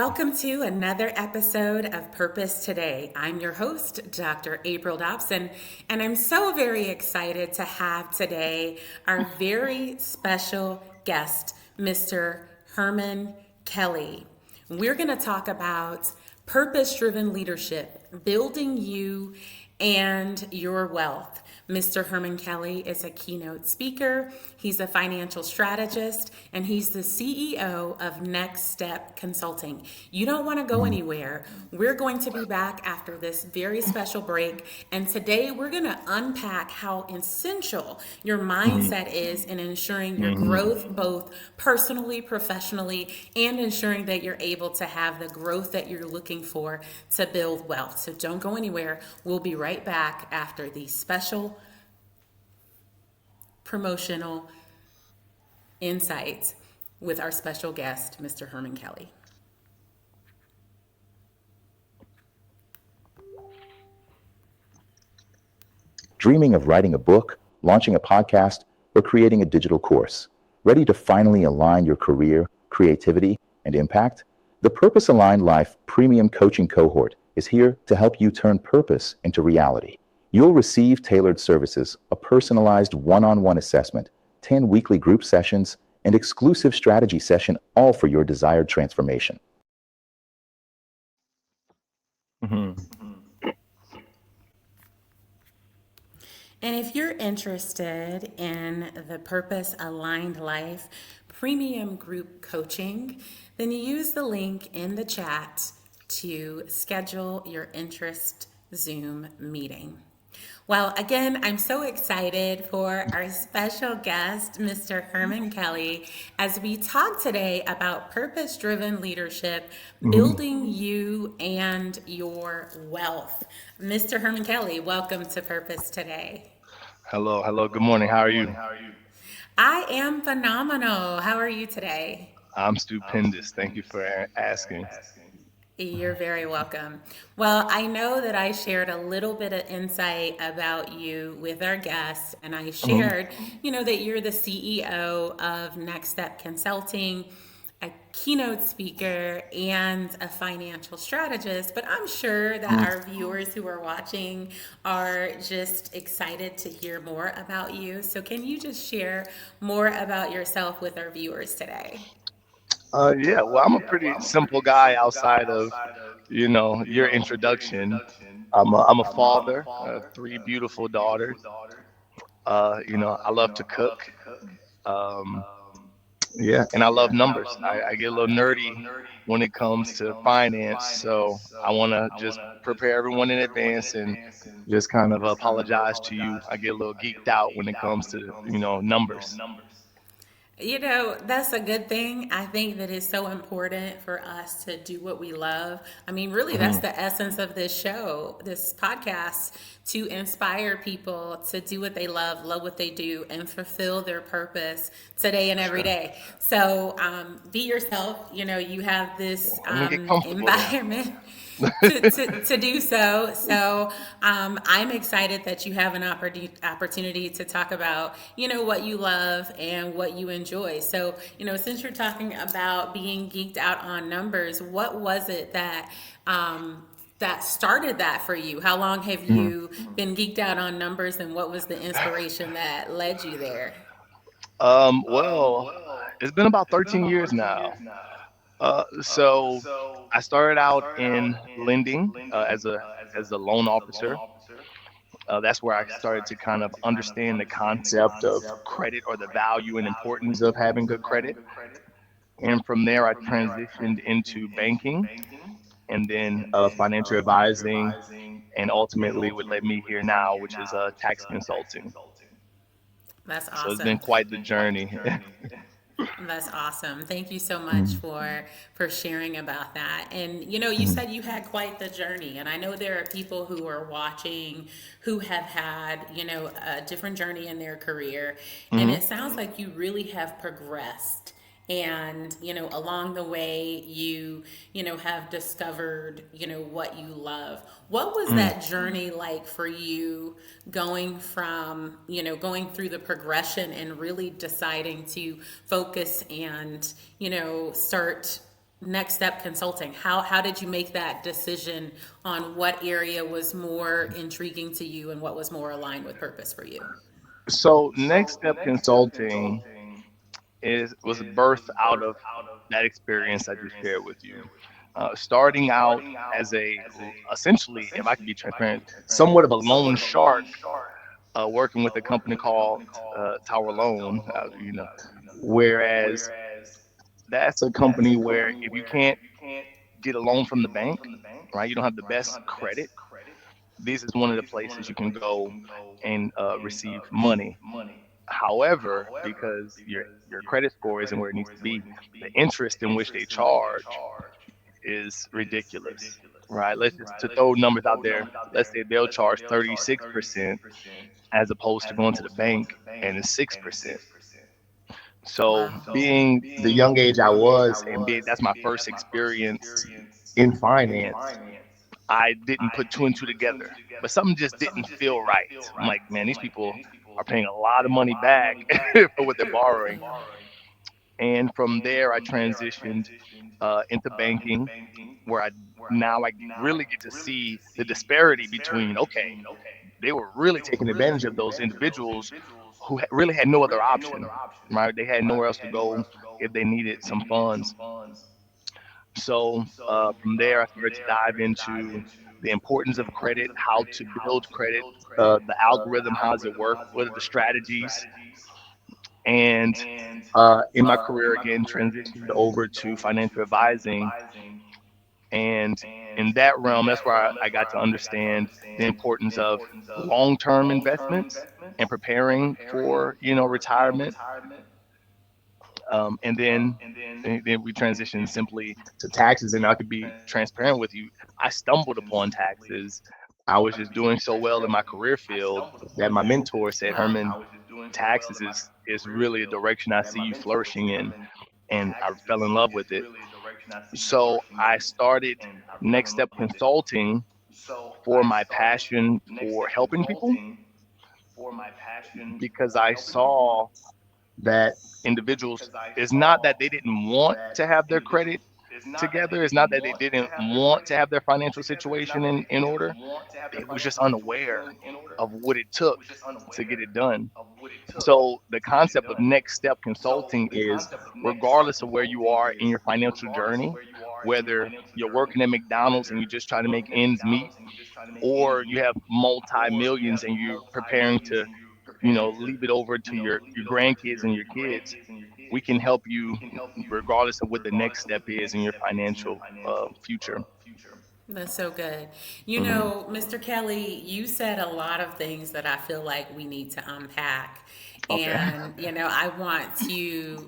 Welcome to another episode of Purpose Today. I'm your host, Dr. April Dobson, and I'm so very excited to have today our very special guest, Mr. Herman Kelly. We're going to talk about purpose-driven leadership, building you and your wealth. Mr. Herman Kelly is a keynote speaker, he's a financial strategist, and he's the CEO of Next Step Consulting. You don't want to go anywhere. We're going to be back after this very special break, and today we're going to unpack how essential your mindset is in ensuring your growth both personally, professionally, and ensuring that you're able to have the growth that you're looking for to build wealth. So don't go anywhere. We'll be right back after these special promotional insights with our special guest, Mr. Herman Kelly. Dreaming of writing a book, launching a podcast, or creating a digital course? Ready to finally align your career, creativity, and impact? The Purpose Aligned Life Premium Coaching Cohort is here to help you turn purpose into reality. You'll receive tailored services, a personalized one-on-one assessment, 10 weekly group sessions, and exclusive strategy session, all for your desired transformation. And if you're interested in the Purpose Aligned Life Premium Group Coaching, then you use the link in the chat to schedule your interest Zoom meeting. Well, again, I'm so excited for our special guest, Mr. Herman Kelly, as we talk today about purpose-driven leadership, building you and your wealth. Mr. Herman Kelly, welcome to Purpose Today. Hello. Good morning. How are you? I am phenomenal. How are you today? I'm stupendous. Thank you for asking. You're very welcome. Well, I know that I shared a little bit of insight about you with our guests, and I shared, that you're the CEO of Next Step Consulting, a keynote speaker, and a financial strategist. But I'm sure that our viewers who are watching are just excited to hear more about you. So can you just share more about yourself with our viewers today? Well, I'm a pretty simple guy outside of, your introduction. I'm a father, three beautiful daughters. I love to cook. Um, and I love numbers. I get a little nerdy when it comes to finance, so I want to just prepare everyone in advance and just kind of apologize to you. I get a little geeked out when it comes to, numbers. That's a good thing. I think that it's so important for us to do what we love. I mean, really, that's the essence of this show, this podcast, to inspire people to do what they love what they do, and fulfill their purpose today and every day. So be yourself. You have this environment. to do so. So I'm excited that you have an opportunity to talk about, what you love and what you enjoy. So, since you're talking about being geeked out on numbers, what was it that that started that for you? How long have you been geeked out on numbers, and what was the inspiration that led you there? Well, it's been about 13 years now. So I started out in lending as a loan officer. That's where I started to kind of understand the concept of credit, or the value and importance of having good credit. And from there, I transitioned into banking, and then financial advising, and ultimately what led me here now, which is tax consulting. That's So it's been awesome. quite the journey. That's awesome. Thank you so much for sharing about that. And you said you had quite the journey, and I know there are people who are watching who have had, a different journey in their career, and it sounds like you really have progressed. And along the way have discovered what you love. What was that journey like for you, going from going through the progression and really deciding to focus and start Next Step Consulting. How did you make that decision on what area was more intriguing to you and what was more aligned with purpose for you? So Next Step Consulting is was birthed out of that experience I just shared with you. Starting out as essentially, if I could be transparent, somewhat of a loan shark, working with a company called Tower Loan. Whereas that's a company where if you can't get a loan from the bank, right, you don't have the best credit. This is one of the places you can go and receive money. However, because your credit score isn't where it needs to be, the interest in which they charge is ridiculous, right? Let's just to throw numbers out there. Let's say they'll charge 36% as opposed to going to the bank and it's 6%. So Wow. being the young age I was and being that's my first experience in finance, I didn't put two and two together. But something just didn't feel right. I'm like, man, these people are paying a lot of money back for what they're borrowing. And from there, I transitioned into banking, where I really get to see the disparity between okay, they were really taking advantage of those individuals who really had no other option, right? They had nowhere else to go if they needed some funds. So from there, I started to dive into the importance of credit, how to build credit, the algorithm, how does it work, what are the strategies, and in my career again, transitioned over to financial advising, and in that realm, that's where I got to understand the importance of long-term investments and preparing for retirement. And then we transitioned simply to taxes. And I could be transparent with you. I stumbled upon taxes. I was just doing so well in my career field that my mentor said, Herman, taxes is really a direction I see you flourishing in. And I fell in love with it. So I started Next Step Consulting for my passion for helping people, because I saw that individuals, it's not that they didn't want to have their credit together, it's not that they didn't want to have their financial situation in order. They was just unaware of what it took to get it done. So the concept of Next Step Consulting is, regardless of where you are in your financial journey, whether you're working at McDonald's and you're just trying to make ends meet, or you have multi millions and you're preparing to leave it over to your grandkids and your kids, we can help you regardless of what the next step is in your financial future. That's so good. Hmm. Mr. Kelly, you said a lot of things that I feel like we need to unpack. Okay. And, I want to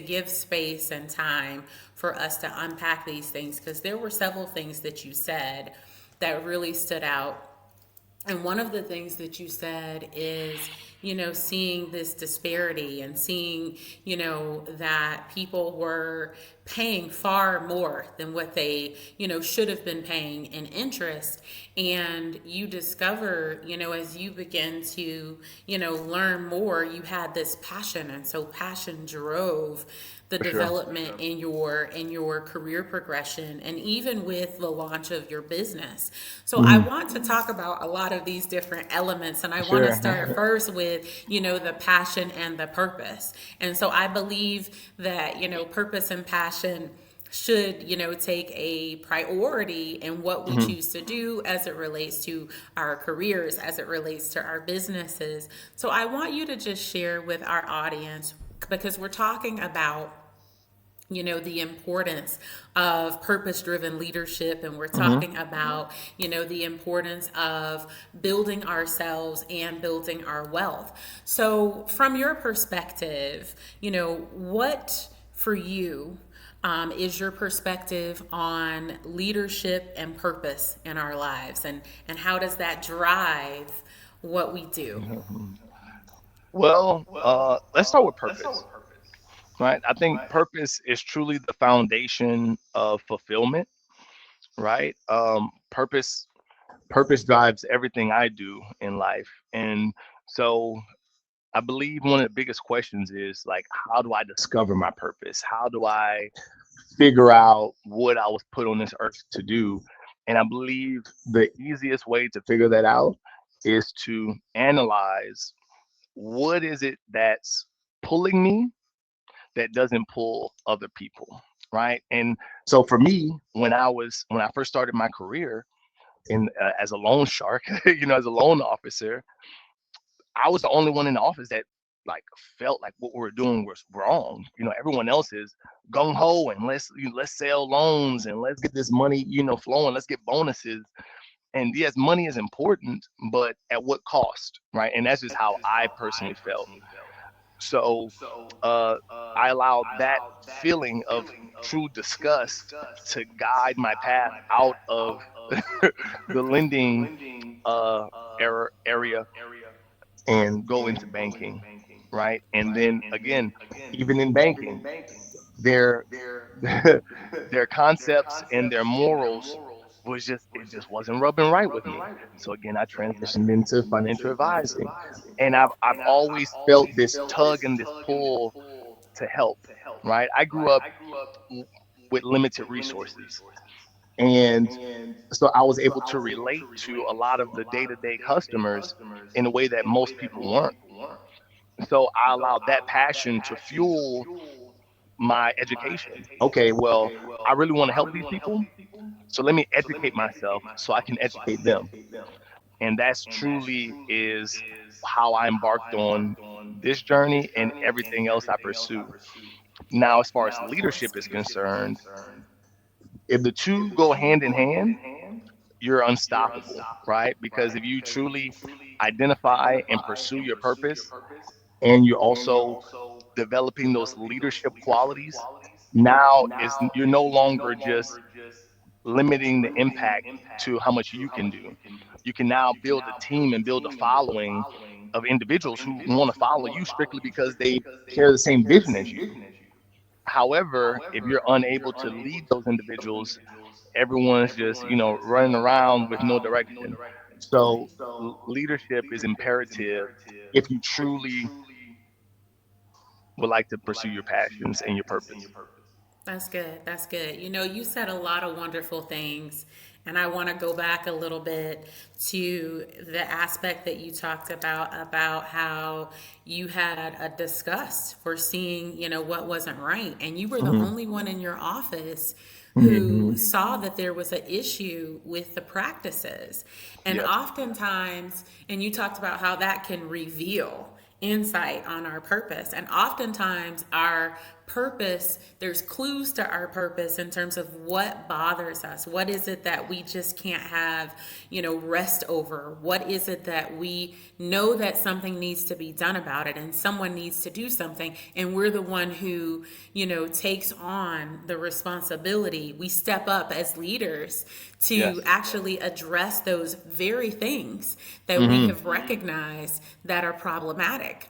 give space and time for us to unpack these things because there were several things that you said that really stood out. And one of the things that you said is, seeing this disparity and seeing, that people were paying far more than what they, should have been paying in interest. And you discover, as you begin to, learn more, you had this passion. And so passion drove the For sure. development in your career progression and even with the launch of your business. So I Hmm. want to talk about a lot of these different elements and I want to Sure. start first with, the passion and the purpose. And so I believe that, purpose and passion should take a priority in what we Hmm. choose to do as it relates to our careers, as it relates to our businesses. So I want you to just share with our audience because we're talking about the importance of purpose driven leadership and we're Hmm. talking about the importance of building ourselves and building our wealth. So from your perspective, what for you is your perspective on leadership and purpose in our lives and how does that drive what we do? Well, let's start with purpose, right? I think purpose is truly the foundation of fulfillment, right? Purpose drives everything I do in life. And so I believe one of the biggest questions is like, how do I discover my purpose? How do I figure out what I was put on this earth to do. And I believe the easiest way to figure that out is to analyze what is it that's pulling me that doesn't pull other people, right? And so for me, when I first started my career in as a loan shark, as a loan officer, I was the only one in the office that like felt like what we were doing was wrong. Everyone else is gung ho and let's sell loans and let's get this money, flowing. Let's get bonuses. And yes, money is important, but at what cost, right? And that's just how I personally felt. So uh, I allowed that feeling of true disgust to guide my path out of the lending uh, area and go into banking, right? And then again, even in banking, their their concepts and their morals it just wasn't rubbing right with me. So again, I transitioned into financial advising, and I've always felt this tug and this pull to help, right? I grew up w- with limited resources, and so I was able to relate to a lot of the day-to-day customers in a way that most people weren't. So I allowed that passion to fuel my education. Okay, well, I really want to help these people. So let me educate myself so I can educate them. And that's truly is how I embarked on this journey and everything else I pursue. Now, as far as leadership is concerned, if the two go hand in hand, you're unstoppable, right? Because if you truly identify and pursue your purpose, and you're also developing those leadership qualities, now is you're no longer just limiting the impact to how much you can do. You can now build a team and build a following of individuals who want to follow you strictly because they share the same vision as you. However, if you're unable to lead those individuals, everyone's just, running around with no direction. So leadership is imperative if you truly would like to pursue your passions and your purpose. That's good. That's good. You said a lot of wonderful things, and I want to go back a little bit to the aspect that you talked about how you had a disgust for seeing, what wasn't right, and you were the Hmm. only one in your office Hmm. who saw that there was an issue with the practices. And Yes. oftentimes, and you talked about how that can reveal insight on our purpose. And oftentimes, our purpose, there's clues to our purpose in terms of what bothers us. What is it that we just can't have, rest over? What is it that we know that something needs to be done about it and someone needs to do something? And we're the one who, takes on the responsibility. We step up as leaders to Yes. actually address those very things that we Hmm. have recognized that are problematic.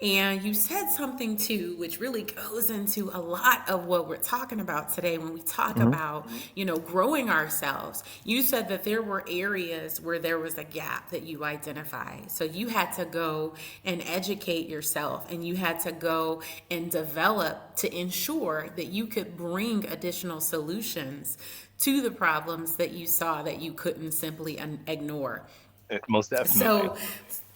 And you said something too, which really goes into a lot of what we're talking about today when we talk Hmm. about, growing ourselves. You said that there were areas where there was a gap that you identified. So you had to go and educate yourself and you had to go and develop to ensure that you could bring additional solutions to the problems that you saw that you couldn't simply ignore. Most definitely.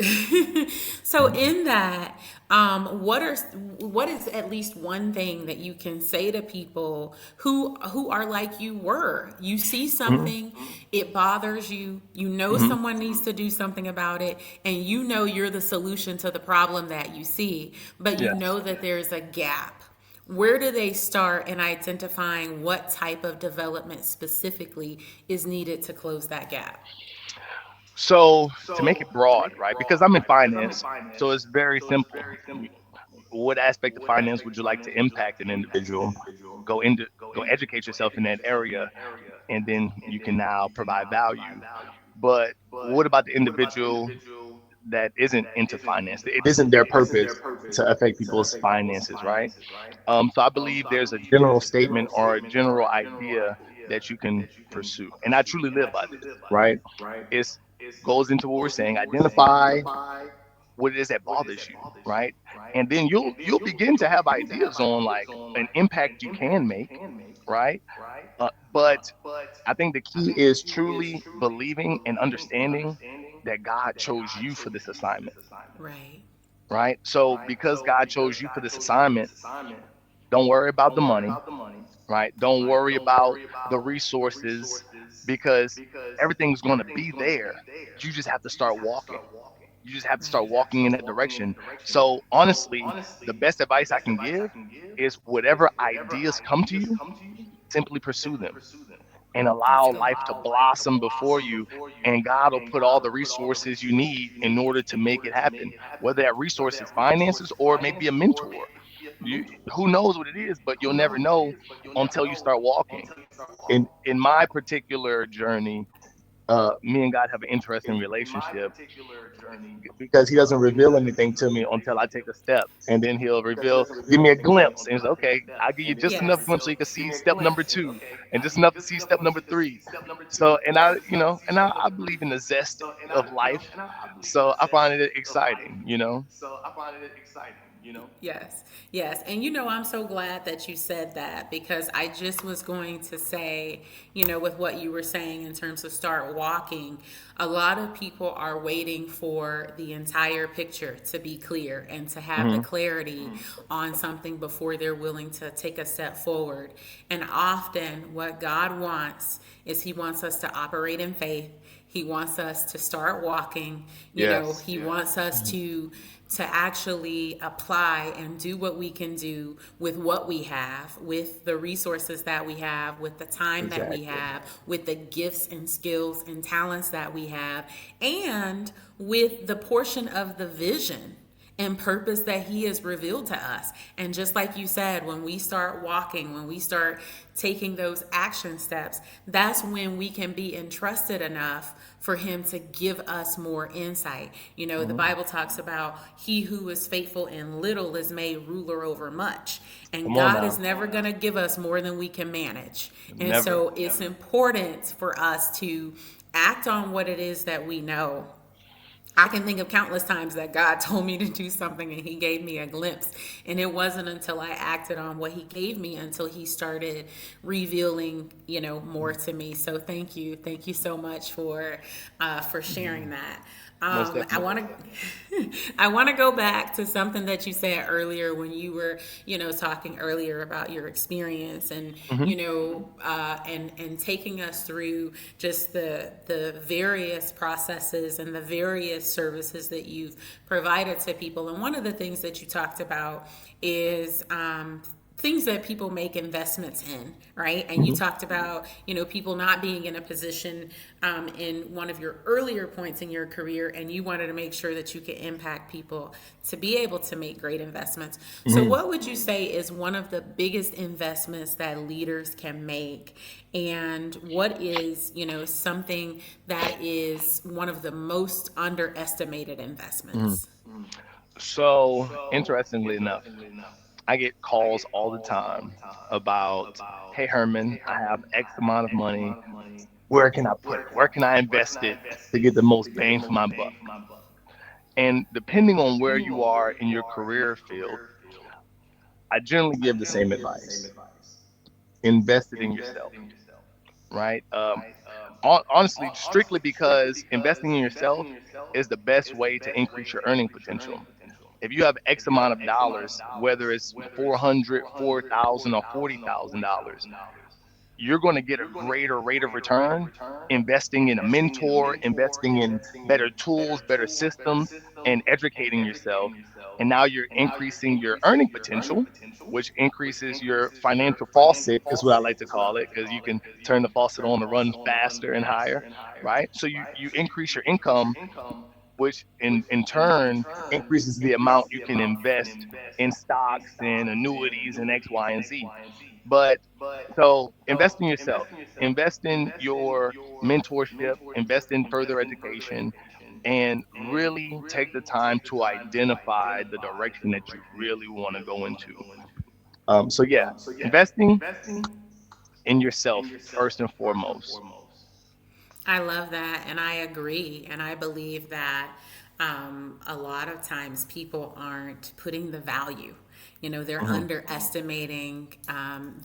So, so in that, what is at least one thing that you can say to people who are like you were? You see Hmm. something, it bothers you. You know Hmm. someone needs to do something about it, and you know you're the solution to the problem that you see, but you Yes. know that there's a gap. Where do they start in identifying what type of development specifically is needed to close that gap? So to make it broad, right? Because I'm in finance, so it's very simple. What aspect of finance would you like to impact an individual? Go into go educate yourself in that area, and then you can now provide value. But what about the individual that isn't into finance? It isn't their purpose to affect people's finances, right? So I believe there's a general statement or a general idea that you can pursue, and I truly live by this, right? It goes into what we're saying: identify what it is that bothers you, right? And then you'll begin to have ideas on like an impact you can make, right? But I think the key is truly believing and understanding that God chose you for this assignment, Right. right? So because God chose you for this assignment, don't worry about the money, right? Don't worry about the resources because everything's going to be there. You just have to start walking. You just have to start walking in that direction. So, honestly, the best advice I can give is whatever ideas come to you, simply pursue them and allow life to blossom before you. And God will put all the resources you need in order to make it happen, whether that resource is finances or maybe a mentor. You, who knows what it is, but you'll never know until you start walking. In my particular journey, me and God have an interesting relationship because He doesn't reveal anything to me until I take a step, and then He'll reveal, give me a glimpse, and it's okay. I'll give you just enough glimpse so you can see step number two, and just enough to see step number three. So, and I believe in the zest of life, so I find it exciting. Yes, yes. And I'm so glad that you said that because I just was going to say, with what you were saying in terms of start walking, a lot of people are waiting for the entire picture to be clear and to have the Hmm. clarity on something before they're willing to take a step forward. And often, what God wants is He wants us to operate in faith. He wants us to start walking. Yes. He wants us to actually apply and do what we can do with what we have, with the resources that we have, with the time that we Exactly. have, with the gifts and skills and talents that we have, and with the portion of the vision and purpose that He has revealed to us. And just like you said, when we start walking, when we start taking those action steps, that's when we can be entrusted enough for Him to give us more insight. The Hmm. Bible talks about He who is faithful in little is made ruler over much. And Come on God is now. never going to give us more than we can manage. And Never. so it's important for us to act on what it is that we know. I can think of countless times that God told me to do something and He gave me a glimpse. And it wasn't until I acted on what He gave me until He started revealing, more to me. So thank you. Thank you so much for sharing that. Most I definitely. want to I want to go back to something that you said earlier when you were, talking earlier about your experience and Hmm. and taking us through just the various processes and the various services that you've provided to people. And one of the things that you talked about is things that people make investments in, right? And you Hmm. talked about, people not being in a position in one of your earlier points in your career, and you wanted to make sure that you could impact people to be able to make great investments. So, Hmm. what would you say is one of the biggest investments that leaders can make? And what is, something that is one of the most underestimated Hmm. investments? So, interestingly enough, I get calls all the time about, hey, Herman, I have X amount of money. Where can I put it? Where can I invest it to get the most bang for my buck? And depending on where you are in your career field, I generally give the same advice. Invest it in yourself, right? Honestly, strictly because investing in yourself is the best way to increase your earning potential. If you have X amount of dollars, whether it's 400, 4,000, or $40,000, you're going to get a greater rate of return investing in a mentor, investing in better tools, better systems, and educating yourself. And now you're increasing your earning potential, which increases your financial faucet, is what I like to call it, because you can turn the faucet on to run faster and higher, right? So you increase your income, which in turn increases the amount you can invest in stocks and annuities and X, Y, and Z. But so invest in yourself, invest in your mentorship, invest in further education, and really take the time to identify the direction that you really want to go into. So yeah, investing in yourself first and foremost. I love that, and I agree, and I believe that a lot of times people aren't putting the value. They're Hmm. underestimating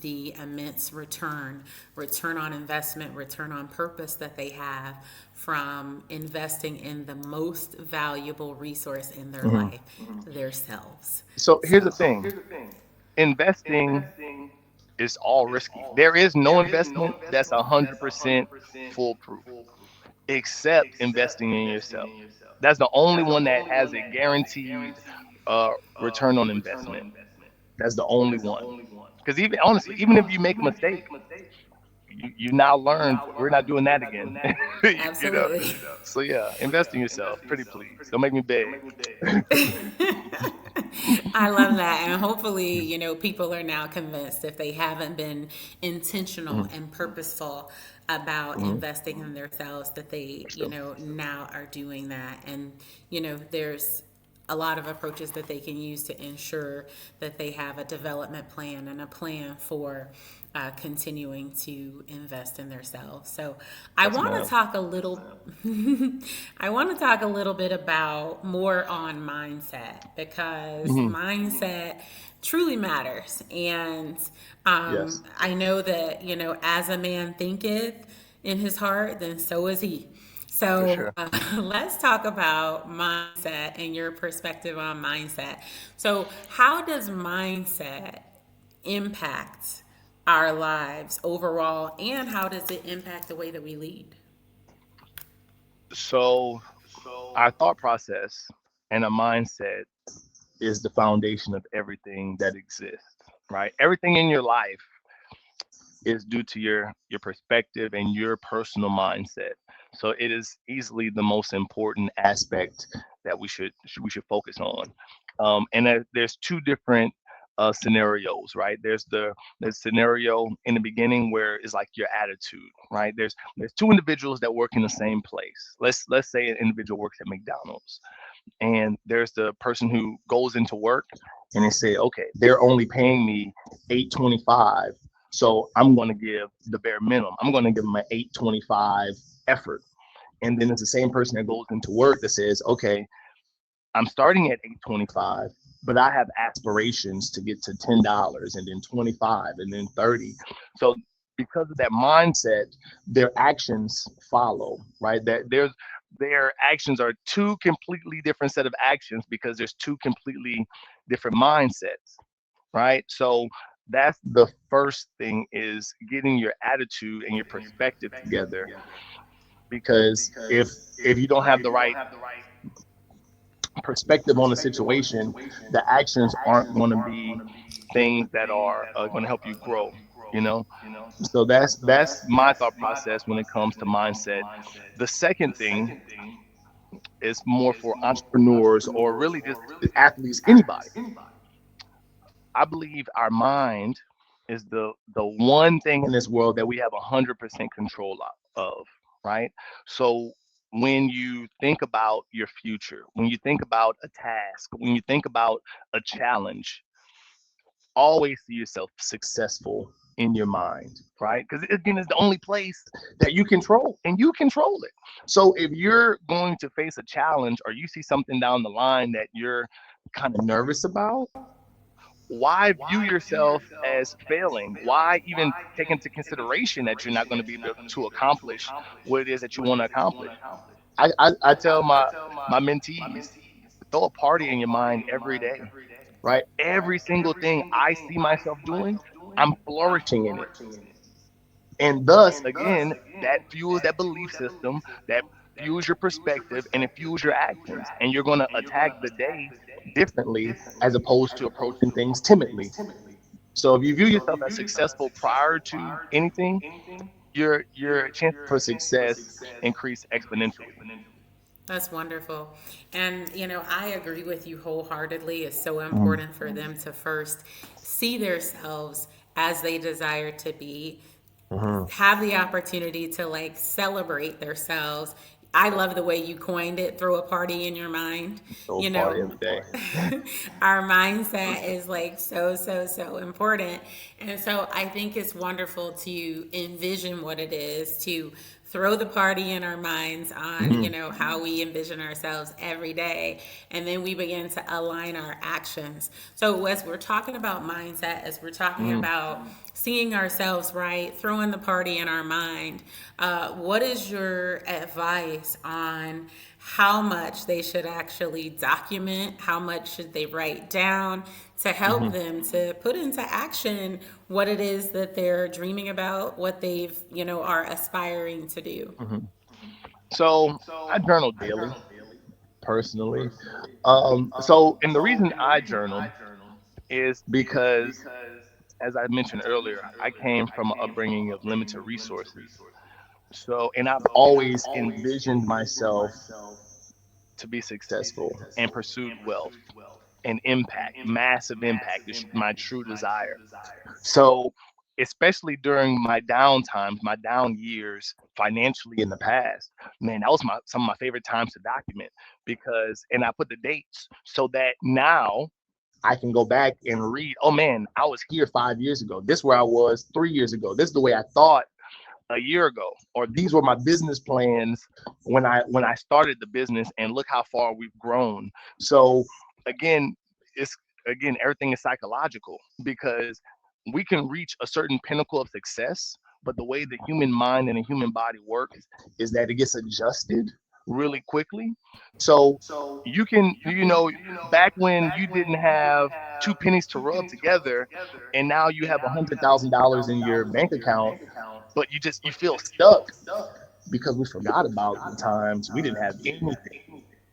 the immense return on investment, return on purpose that they have from investing in the most valuable resource in their Hmm. life, their selves. So here's the So, thing: investing is all risky. There is no investment that's 100% foolproof, except investing in yourself. That's the only one that has a guaranteed return on investment. That's the only one. Because even honestly, even if you make a mistake, you now learn we're not doing that again. you know. absolutely. So yeah, invest in yourself. Pretty please. Don't make me beg. I love that. And hopefully, people are now convinced if they haven't been intentional Hmm. and purposeful about Hmm. investing in themselves, that they, For sure. now are doing that. And, there's a lot of approaches that they can use to ensure that they have a development plan and a plan for continuing to invest in themselves. So I Yes, want to ma'am. talk a little I want to talk a little bit about more on mindset, because Hmm. mindset truly matters. And Yes, I know that, as a man thinketh in his heart, then so is he. for So sure. let's talk about mindset and your perspective on mindset. So, how does mindset impact our lives overall, and how does it impact the way that we lead? So our thought process and a mindset is the foundation of everything that exists, right? Everything in your life is due to your perspective and your personal mindset. So it is easily the most important aspect that we should focus on. And there's two different scenarios, right? There's scenario in the beginning where it's like your attitude, right? There's two individuals that work in the same place. Let's say an individual works at McDonald's, and there's the person who goes into work and they say, okay, they're only paying me 8.25, so I'm going to give the bare minimum. I'm going to give them an 8.25 effort. And then it's the same person that goes into work that says, okay, I'm starting at 8.25, but I have aspirations to get to $10 and then 25 and then 30. So because of that mindset, their actions follow, right? Their actions are two completely different set of actions because there's two completely different mindsets, right? So that's the first thing, is getting your attitude and your perspective together, because if you don't have the right perspective on the situation, the actions aren't going to be things that are going to help you grow. You know, so that's my thought process when it comes to mindset. The second thing is more for entrepreneurs or really just athletes, anybody. I believe our mind is the one thing in this world that we have 100% control of, right? So when you think about your future, when you think about a task, when you think about a challenge, always see yourself successful in your mind, right? Because again, it's the only place that you control, and you control it. So if you're going to face a challenge or you see something down the line that you're kind of nervous about, why view yourself as failing? Why even take into consideration that you're not going to be able to accomplish what it is that you want to accomplish? I tell my mentees, throw a party in your mind every day, right? Every single thing I see myself doing, I'm flourishing in it. And thus, again, that fuels that belief system, that fuels your perspective, and it fuels your actions. And you're going to attack the day differently as opposed to approaching things timidly. So if you view yourself as successful prior to anything, your chances for success increase exponentially. That's wonderful. And, I agree with you wholeheartedly. It's so Mhm. important for them to first see themselves as they desire to be, Mhm. have the opportunity to like celebrate themselves. I love the way you coined it, throw a party in your mind. Throw a You party know, every day. our mindset is like so, so, so important. And so I think it's wonderful to envision what it is to throw the party in our minds on, how we envision ourselves every day. And then we begin to align our actions. So as we're talking about mindset, as we're talking Mm-hmm. about seeing ourselves right, throwing the party in our mind, what is your advice on how much they should actually document, how much should they write down to help them to put into action what it is that they're dreaming about, what they've, are aspiring to do? Mm-hmm. So I journal daily, personally. And the reason I journal is because, as I mentioned earlier, I came from an upbringing of limited resources. So, and I've always envisioned myself to be successful and pursued wealth and impact, massive impact is my true desire. So, especially during my down times, my down years financially in the past, man, that was some of my favorite times to document because, and I put the dates so that now I can go back and read, oh man, I was here 5 years ago. This is where I was 3 years ago. This is the way I thought a year ago, or these were my business plans when I started the business, and look how far we've grown. So again, it's again everything is psychological because we can reach a certain pinnacle of success, but the way the human mind and the human body works is that it gets adjusted really quickly. So you can, back when you didn't have two pennies to rub together, and now you have $100,000 in your bank account, but you feel stuck because we forgot about the times we didn't have anything.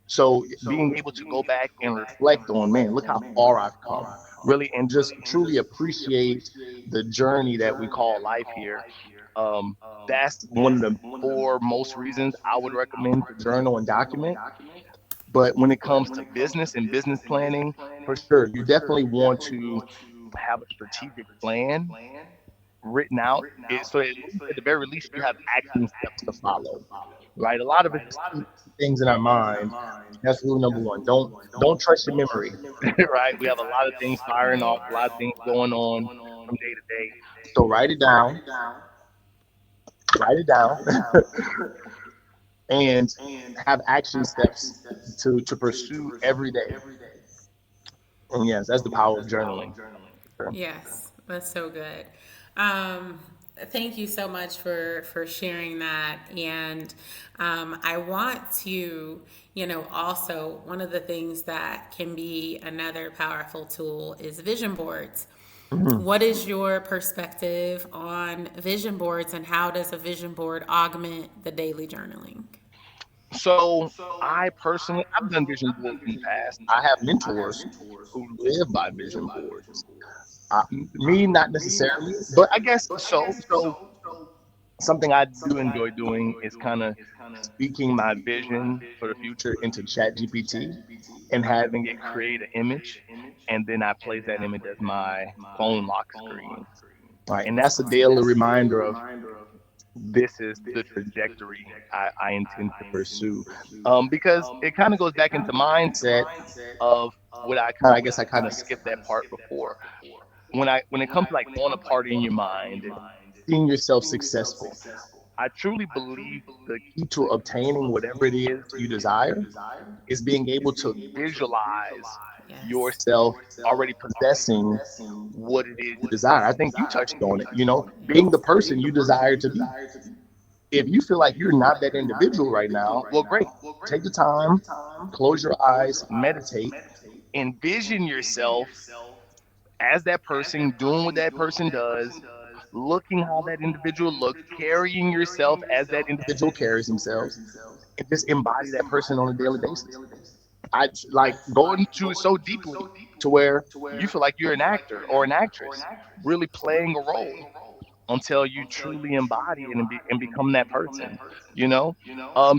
So being able to go back and reflect on, man, look how far I've come, really, and just truly appreciate the journey that we call life here. Um, that's one of the four most reasons I would recommend to journal and document. But when it comes to business and business planning, for sure, you definitely want to have a strategic plan written out, so at least at the very least you have action steps to follow. Right? A lot of us just keep things in our mind. That's rule number one. Don't trust your memory. Right? We have a lot of things firing off, a lot of things going on from day to day. So write it down, and have action steps to pursue every day. And yes, that's the power of journaling. Sure. Yes, that's so good. Um, Thank you so much for sharing that. And I want to, also one of the things that can be another powerful tool is vision boards. Mhm. What is your perspective on vision boards, and how does a vision board augment the daily journaling? So I personally, I've done vision boards in the past. I have mentors who live by vision boards. Me, not necessarily, but I guess so. So something I do enjoy doing is kind of speaking my vision for the future into Chat GPT and having it create an image, and then I place that image as my phone lock screen. Right, and that's a daily reminder of this is the trajectory I intend to pursue. Because it kind of goes back into mindset of what I guess I kind of skipped that part before. When it comes to like throwing a party in your mind and seeing yourself successful, I truly believe the key to obtaining whatever it is you desire is being able to visualize Yes. yourself already possessing what it is you desire. I think you touched on it, being the person you desire to be. If you feel like you're not that individual right now, well, great. Take the time, close your eyes, meditate, envision yourself as that person, doing what that person does, looking how that individual looks, carrying yourself as that individual carries themselves, and just embody that person on a daily basis. I like going to it so deeply to where you feel like you're an actor or an actress, really playing a role until you truly embody it and become that person, you know?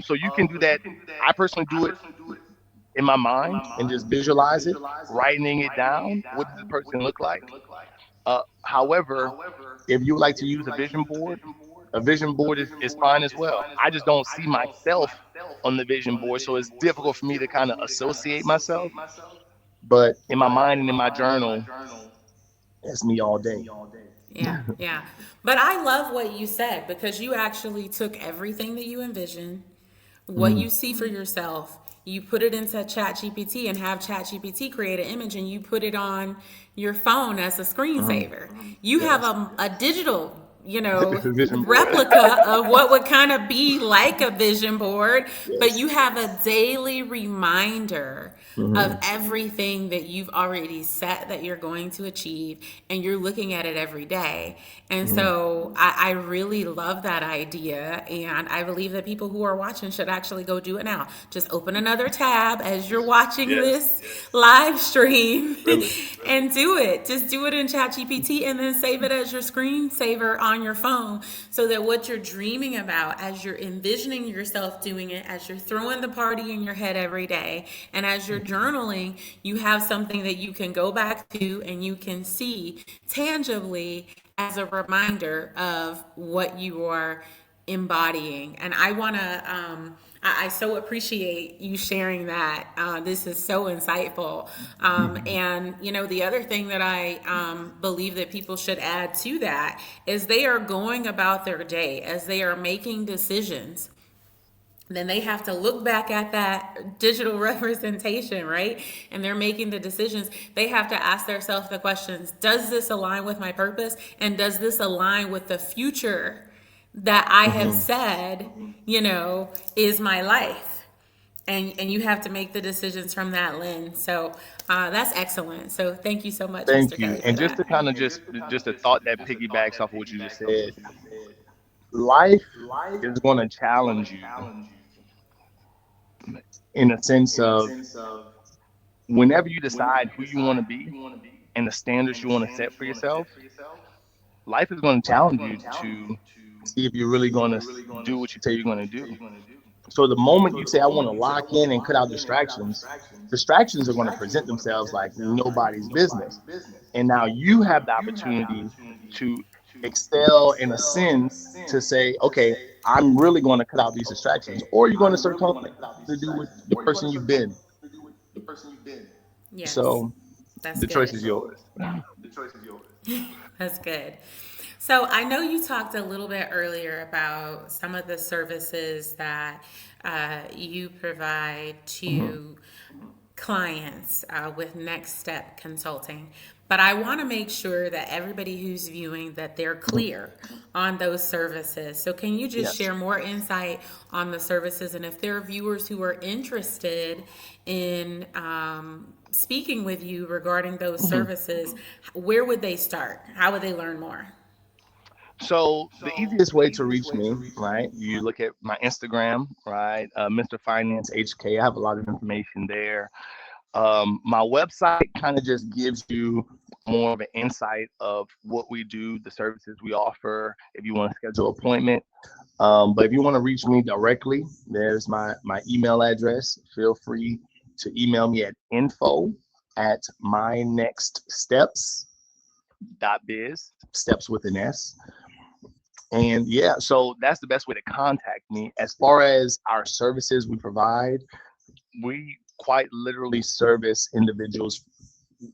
So you can do that. I personally do it in my mind and just visualize it, writing it down. What does the person look like? However, if you would like to use a vision board is fine as well. I just don't see myself on the vision board, so it's difficult for me to kind of associate myself. But in my mind and in my journal, it's me all day. Yeah. But I love what you said because you actually took everything that you envisioned, what Mhm. you see for yourself, you put it into ChatGPT and have ChatGPT create an image and you put it on your phone as a Mhm. screensaver. You have Yes. a digital, Vision board. replica of what would kind of be like a vision board, but Yes. you have a daily reminder of Mhm. everything that you've already set that you're going to achieve, and you're looking at it every day. And Mhm. so I really love that idea, and I believe that people who are watching should actually go do it now. Just open another tab as you're watching Yes. this live stream Really. and do it. Just do it in ChatGPT and then save it as your screensaver on your phone so that what you're dreaming about as you're envisioning yourself doing it, as you're throwing the party in your head every day, and as you're journaling, you have something that you can go back to and you can see tangibly as a reminder of what you are embodying. And I want to, I so appreciate you sharing that. This is so insightful. And, the other thing that I believe that people should add to that is they are going about their day as they are making decisions. Then they have to look back at that digital representation, right? And they're making the decisions. They have to ask themselves the questions: does this align with my purpose? And does this align with the future that I have Mhm. said, is my life? And you have to make the decisions from that lens. So that's excellent. So thank you so much, Thank Mr. you. Kelly, for And just that. to kind of just a thought that piggybacks off of what you just said, life is going to challenge you in a sense of whenever you decide who you want to be and the standards you want to set for yourself, life is going to challenge you to see if you're really going to do what you say you're going to do. So the moment you say, I want to lock in and cut out distractions, distractions are going to present themselves like nobody's business. And now you have the opportunity to excel in a sense to say, okay, I'm really going to cut out these distractions. Or you're going to circumvent to do with the person you've been. Yes, So that's the choice good. is yours. That's good. So I know you talked a little bit earlier about some of the services that you provide Mhm. to clients with Next Step Consulting, but I want to make sure that everybody who's viewing that they're Mhm. clear on those services. So can you just Yes. share more insight on the services, and if there are viewers who are interested in speaking with you regarding those Mhm. services, where would they start? How would they learn more? So the easiest way to reach me, right? You look at my Instagram, right? Mr. Finance HK. I have a lot of information there. My website kind of just gives you more of an insight of what we do, the services we offer, if you want to schedule an appointment. But if you want to reach me directly, there's my email address. Feel free to email me at info@mynextsteps.biz, steps with an S. And yeah, so that's the best way to contact me. As far as our services we provide, we quite literally service individuals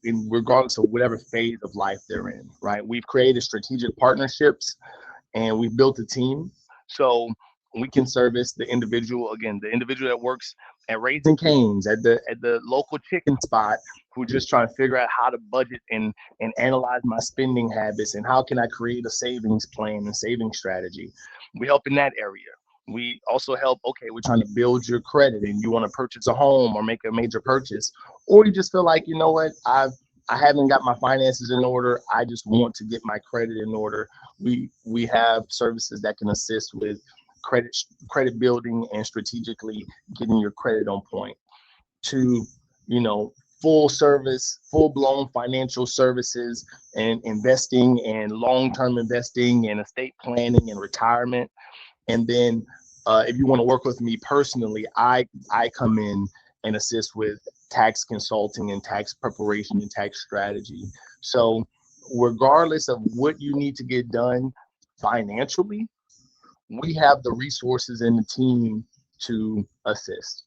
in regardless of whatever phase of life they're in, right? We've created strategic partnerships and we've built a team. So we can service the individual, again, the individual that works at Raising Cane's, at the local chicken spot, who just trying to figure out how to budget and analyze my spending habits and how can I create a savings plan and saving strategy. We help in that area. We also help, okay, we're trying to build your credit and you want to purchase a home or make a major purchase, or you just feel like, you know what, I haven't got my finances in order. I just want to get my credit in order. We have services that can assist with credit credit building and strategically getting your credit on point to, you know, full service, full blown financial services and investing and long term investing and estate planning and retirement. And then if you want to work with me personally, I come in and assist with tax consulting and tax preparation and tax strategy. So regardless of what you need to get done financially, we have the resources and the team to assist.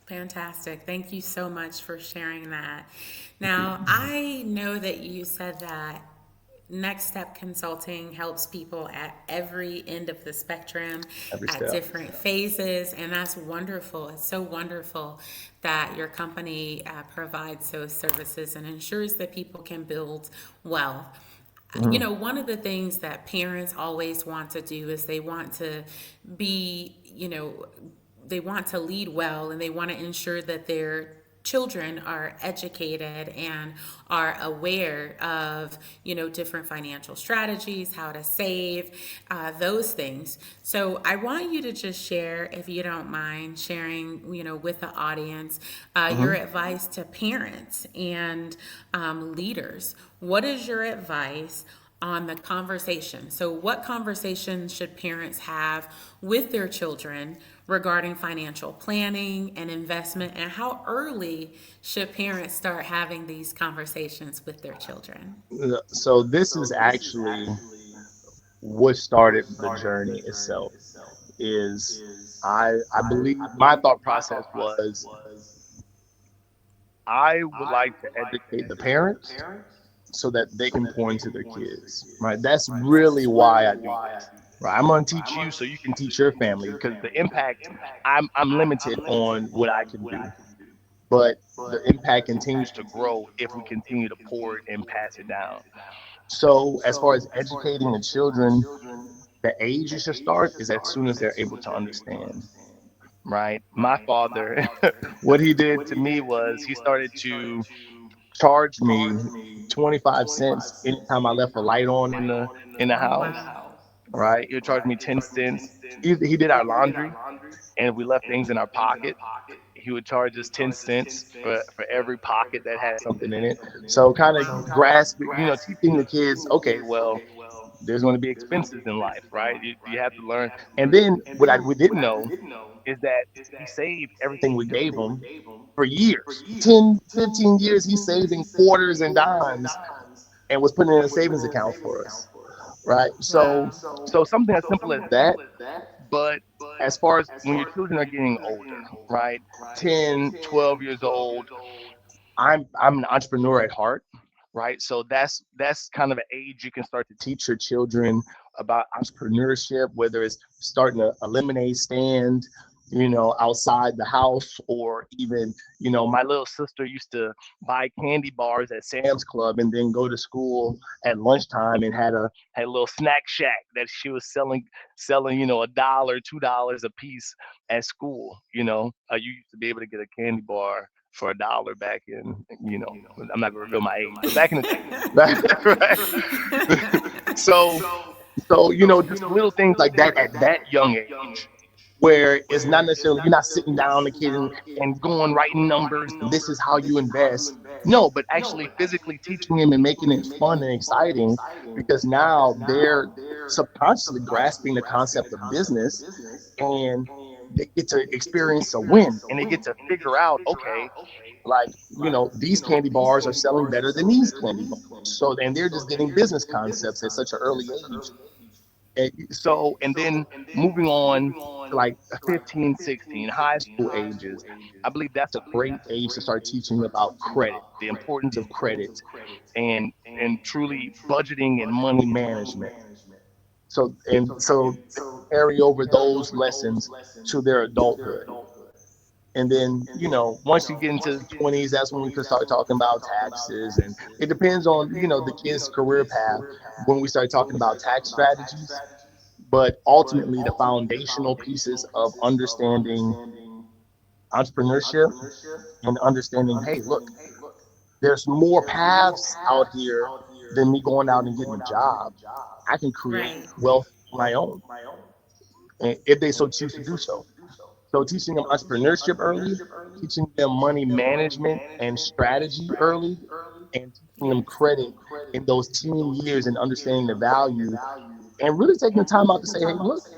Fantastic. Thank you so much for sharing that. Thank you. Now, I know that you said that Next Step Consulting helps people at every end of the spectrum, Every at step. different phases, and that's wonderful. It's so wonderful that your company provides those services and ensures that people can build wealth. You Mhm. know, one of the things that parents always want to do is they want to be, they want to lead well and they want to ensure that their children are educated and are aware of different financial strategies, how to save, those things. So I want you to just share, if you don't mind sharing, with the audience, your Mhm. advice to parents and leaders. What is your advice on the conversation? So, what conversations should parents have with their children regarding financial planning and investment? And how early should parents start having these conversations with their children? So this is actually what started the journey itself. Is I believe my thought process was I would like to educate the parents so that they can pour into their kids. Right. That's really why I do this. Right. I'm going to teach you so you can teach your family because the impact I'm limited on what I can do, but the impact continues to grow if we continue to pour it and pass it down. So as far as educating the children, the age you should start is as soon as they're able to understand. Right. My father, what he did to me was he started to charge me 25 cents anytime I left a light on in the Oh, house. wow. Right. He would charge me 10 cents. He did our laundry, and if we left things in our pocket, he would charge us 10 cents for every pocket that had something in it. So kind of teaching the kids, okay, well, there's going to be expenses in life, right? You have to learn. And then we didn't know is that he saved everything we gave him for years. 10, 15 years, he's saving quarters and dimes and was putting in a savings account for us, right? Wow. So something as simple as that. But as far as when your children are getting older, right? 10, 12 years old, I'm an entrepreneur at heart, right? So that's kind of an age you can start to teach your children about entrepreneurship, whether it's starting a lemonade stand, outside the house, or even, my little sister used to buy candy bars at Sam's Club and then go to school at lunchtime and had a little snack shack that she was selling, $1, $2 a piece at school. You used to be able to get a candy bar for $1 back in, I'm not gonna reveal my age, but back in the day, right? so, just little things like that at that young age, where it's not necessarily you're not sitting down the kid and going writing numbers and this is how you invest. No, but actually physically teaching him and making it fun and exciting because now they're subconsciously grasping the concept of business and they get to experience a win and they get to figure out, okay, like, these candy bars are selling better than these candy bars. So then they're just getting business concepts at such an early age. And then moving on to like 15, 16, high school ages, I believe that's a great age to start teaching about credit, the importance of credit and truly budgeting and money management. So they carry over those lessons to their adulthood. And then, once you get into the 20s, that's when we can start talking about taxes. And it depends on, the kid's career path when we start talking about tax strategies. But ultimately, the foundational pieces of understanding entrepreneurship and understanding, hey, look, there's more paths out here than me going out and getting a job. I can create Right. wealth on my own, and if they so choose to do so. So teaching them entrepreneurship early, teaching them money management and strategy early, and teaching them Yes. credit in those teen years and understanding the value and really taking the time out to say, hey, look,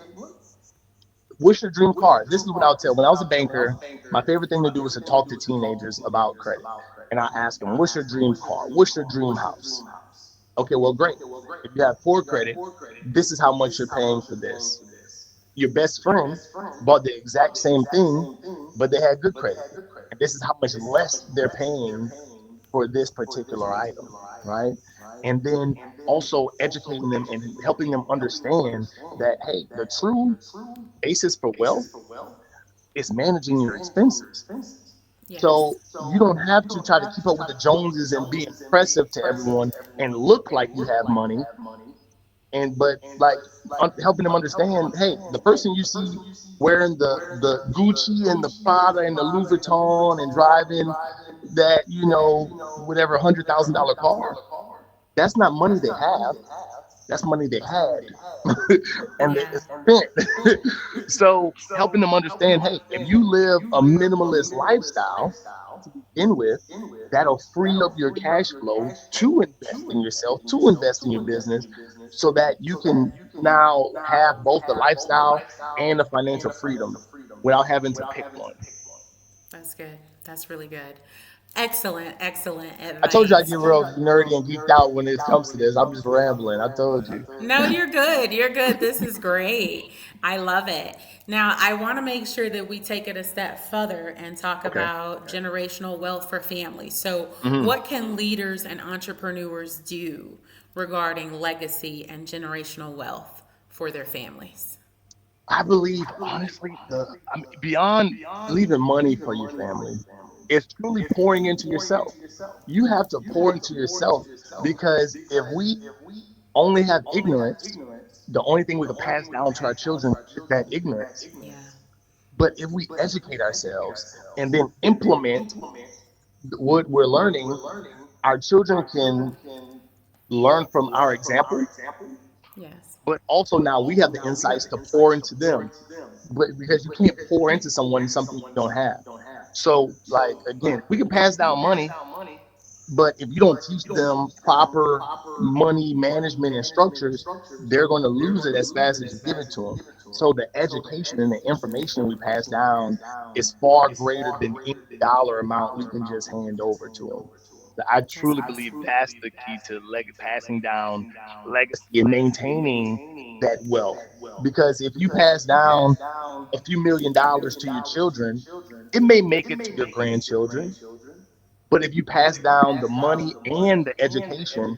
what's your dream car? This is what I'll tell. When I was a banker, my favorite thing to do was to talk to teenagers about credit. And I ask them, what's your dream car? What's your dream house? Okay, well, great. If you have poor credit, this is how much you're paying for this. Your best friend bought the exact same thing but they had good credit. And this is how much less they're paying for this particular item, right? And then also educating them and helping them understand that, hey, the true basis for wealth is managing your expenses. Yes. So you don't have to try to keep up with the Joneses and be impressive to everyone and look like you have money. And but like helping them understand, hey, the person you see wearing the Gucci and the Prada and the Louis Vuitton and driving that, whatever $100,000 car, that's not money they have. That's money they had and they Yeah. spent. So helping them understand, hey, if you live a minimalist lifestyle to begin with, that'll free up your cash flow to invest in yourself, to invest in your business, so that you can now have both the lifestyle and the financial freedom without having to pick one. That's good. That's really good. Excellent, excellent I told you I advice. get real nerdy and geeked out when it comes to this. I'm just rambling. I told you. No, you're good. You're good. This is great. I love it. Now, I want to make sure that we take it a step further and talk Okay. about generational wealth for families. So, hmm what can leaders and entrepreneurs do regarding legacy and generational wealth for their families? I believe, honestly, beyond leaving money for your family, it's truly pouring into yourself. You have to pour into yourself because if we only have ignorance, the only thing we can pass down to our children is that ignorance. Yeah. But if we educate ourselves and then implement what we're learning, our children can learn from our example, Yes. but also now we have the insights to pour into them. But because you can't pour into someone something you don't have. So, like, again, we can pass down money, but if you don't teach them proper money management and structures, they're going to lose it as fast as you give it to them. So the education and the information we pass down is far greater than any dollar amount we can just hand over to them. I That's truly believe awesome. that's the key to passing down legacy and maintaining that wealth. Because if you pass down a few $1 million to your children, it may make it to your grandchildren, but if you pass down the money and the education,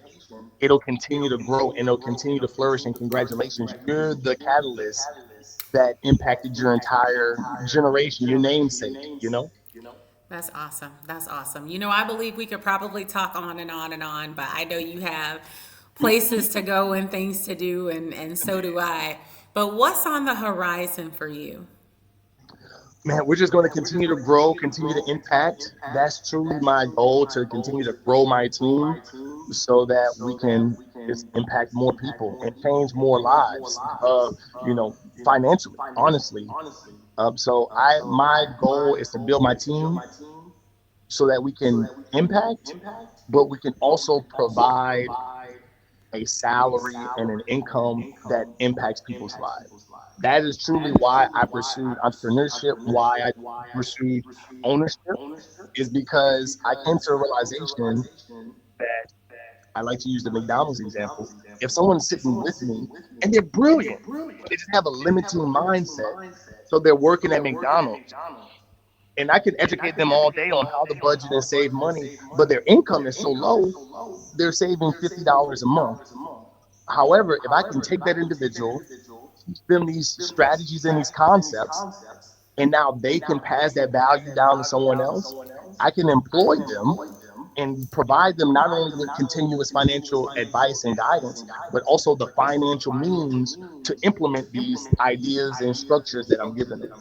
it'll continue to grow and it'll continue to flourish. And congratulations, you're the catalyst that impacted your entire generation, your namesake. That's awesome. That's awesome. I believe we could probably talk on and on and on, but I know you have places to go and things to do, and so do I. But what's on the horizon for you? Man, we're just going to continue to grow, continue to impact. That's truly my goal, to continue to grow my team so that we can just impact more people and change more lives, you know, financially, honestly. So my goal is to build my team so that we can impact, but we can also provide a salary and an income that impacts people's lives. That is truly why I pursued entrepreneurship, why I pursued ownership, is because I came to a realization that I like to use the McDonald's example. If someone's sitting with me and they're brilliant, but they just have a limiting mindset, so they're working at McDonald's, and I can educate them all day on how to budget and save money, but their income is so low, they're saving $50 a month. However, if I can take that individual, teach them these strategies and these concepts, and now they can pass that value down to someone else, I can employ them and provide them not only with continuous financial advice and guidance, but also the financial means to implement these ideas and structures that I'm giving them.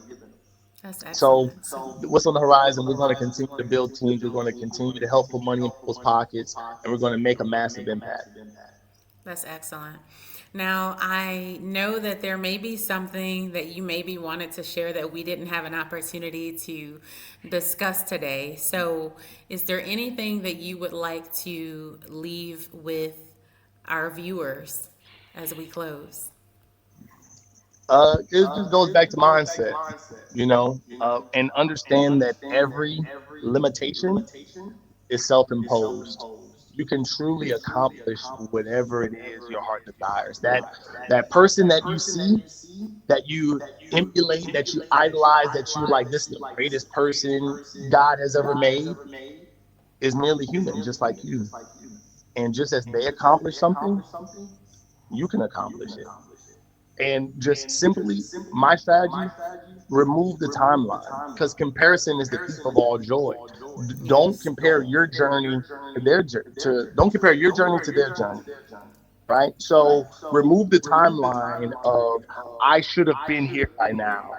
That's So, excellent. what's on the horizon? We're going to continue to build teams. We're going to continue to help put money in people's pockets, and we're going to make a massive impact. That's excellent. Now, I know that there may be something that you maybe wanted to share that we didn't have an opportunity to discuss today. So, is there anything that you would like to leave with our viewers as we close? It just goes back to mindset, and understand that every limitation is self-imposed. you can truly accomplish whatever it is your heart desires. That person that you see, that you emulate, that you idolize, that you like, this is the greatest person God has ever made, is merely human, just like you. And just as they accomplish something, you can accomplish it. And just simply, my strategy, remove the timeline, because comparison is the thief of all joy. Don't Yes. compare your journey to their don't compare your journey to their journey, right? So remove the timeline of, I should have been here by now,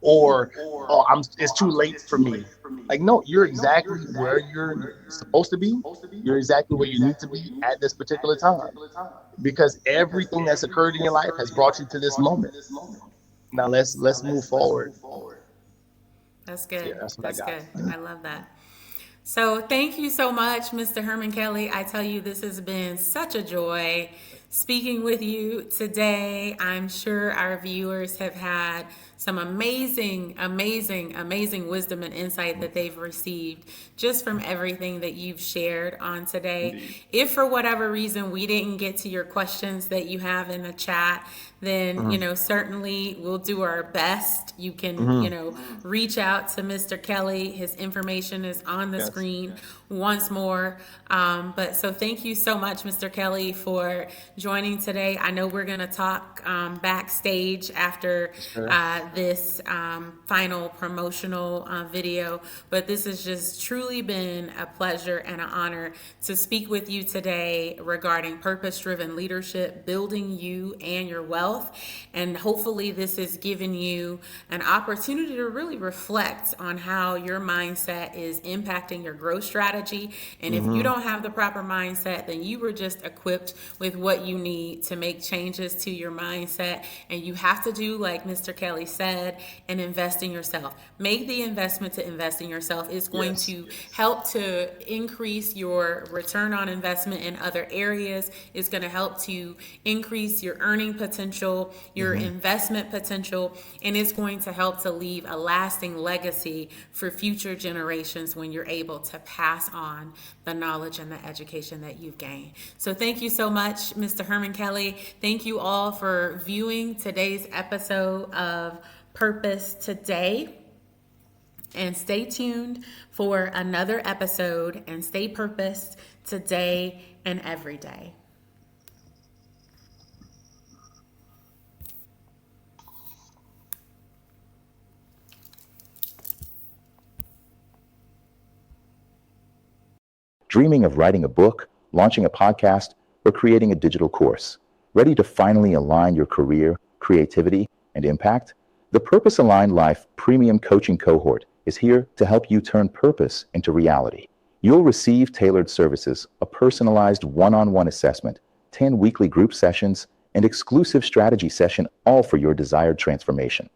or, oh, it's too late for me. Like, no, you're exactly where you're supposed to be. You're exactly where you need to be at this particular time, because everything that's occurred in your life has brought you to this moment. Now let's move forward. That's Yeah, good. that's what I That's got. good. I love that. So, thank you so much, Mr. Herman Kelly. I tell you, this has been such a joy speaking with you today. I'm sure our viewers have had some amazing wisdom and insight that they've received just from everything that you've shared on today. Indeed. If for whatever reason we didn't get to your questions that you have in the chat, then, Hmm. certainly we'll do our best. You can, Hmm. reach out to Mr. Kelly. His information is on the Yes. screen once more. But so thank you so much, Mr. Kelly, for joining today. I know we're going to talk backstage after Sure. this final promotional video, but this has just truly been a pleasure and an honor to speak with you today regarding purpose-driven leadership, building you and your wealth. And hopefully this has given you an opportunity to really reflect on how your mindset is impacting your growth strategy. And if you Hmm. don't have the proper mindset, then you were just equipped with what you need to make changes to your mindset. And you have to do, like Mr. Kelly said, and invest in yourself. Make the investment to invest in yourself. It's going Yes. to help to increase your return on investment in other areas. It's going to help to increase your earning potential, your Hmm. investment potential, and it's going to help to leave a lasting legacy for future generations when you're able to pass on the knowledge and the education that you've gained. So thank you so much, Mr. Herman Kelly. Thank you all for viewing today's episode of Purpose Today. And stay tuned for another episode, and stay purposed today and every day. Dreaming of writing a book, launching a podcast, or creating a digital course? Ready to finally align your career, creativity, and impact? The Purpose Aligned Life Premium Coaching Cohort is here to help you turn purpose into reality. You'll receive tailored services, a personalized one-on-one assessment, 10 weekly group sessions, and exclusive strategy session, all for your desired transformation.